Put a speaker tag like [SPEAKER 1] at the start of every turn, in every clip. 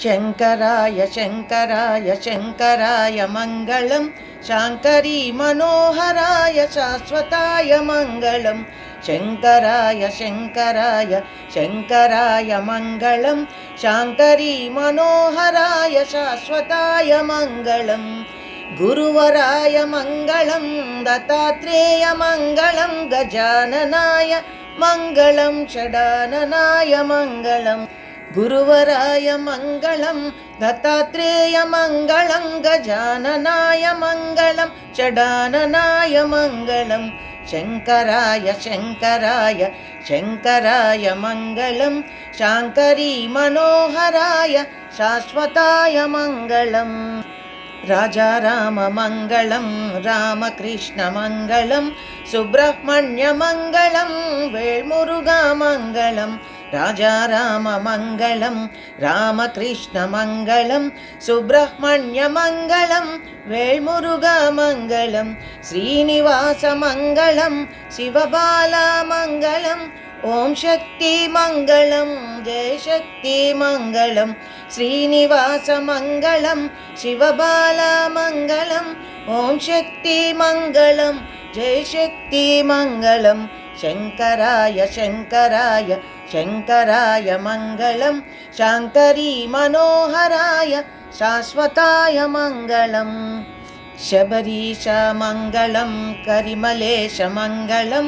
[SPEAKER 1] शङ्कराय शङ्कराय शङ्कराय मङ्गलं शाङ्करी मनोहराय शाश्वताय मङ्गलं शङ्कराय शङ्कराय शङ्कराय मङ्गलं शाङ्करी मनोहराय शाश्वताय मङ्गलं गुरुवराय मङ्गलं दत्तात्रेय मङ्गलं गजाननाय मङ्गलं षडाननाय मङ्गलं गुरुवराय मङ्गलं दत्तात्रेय मङ्गलं गजाननाय मङ्गलं षडाननाय मङ्गलं शङ्कराय शङ्कराय शङ्कराय मङ्गलं शाङ्करी मनोहराय शाश्वताय मङ्गलं राजा राम मङ्गलं रामकृष्ण मङ्गलं सुब्रह्मण्य मङ्गलं वेल्मुरुगा मङ्गलं राजा राम मङ्गलं रामकृष्ण मङ्गलं सुब्रह्मण्य मङ्गलं वेल्मुरुगा मङ्गलं श्रीनिवास मङ्गलं शिवबाला मङ्गलं ॐ शक्ति मङ्गलं जय शक्ति मङ्गलं श्रीनिवास मङ्गलं शिवबाला मङ्गलं ॐ शक्ति मङ्गलं जय शक्ति मङ्गलं शङ्कराय शङ्कराय शङ्कराय मङ्गलं शाङ्करी मनोहराय शाश्वताय मङ्गलं शबरीश मङ्गलं करिमलेश मङ्गलं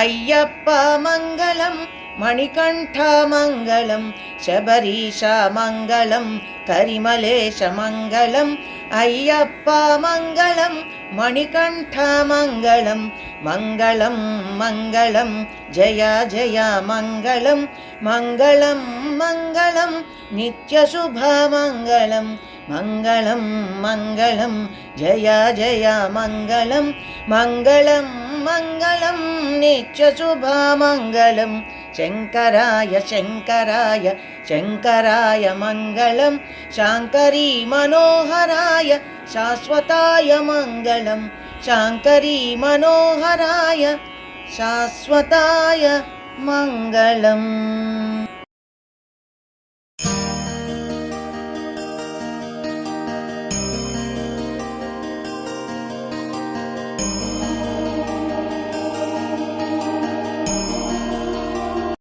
[SPEAKER 1] अय्यप्प मङ्गलं मणिकण्ठ मङ्गलं शबरीश मङ्गलं करिमलेश मङ्गलं अय्यप्प मङ्गलं मणिकण्ठ मङ्गलं मङ्गलं मङ्गलं जय जय मङ्गलं मङ्गलं मङ्गलं नित्यशुभमङ्गलं मङ्गलं मङ्गलं जय जय मङ्गलं मङ्गलं मङ्गलं नित्यशुभमङ्गलं शङ्कराय शङ्कराय शङ्कराय मङ्गलं शाङ्करी मनोहराय शाश्वताय मङ्गलं शाङ्करी मनोहराय शाश्वताय मङ्गलम्।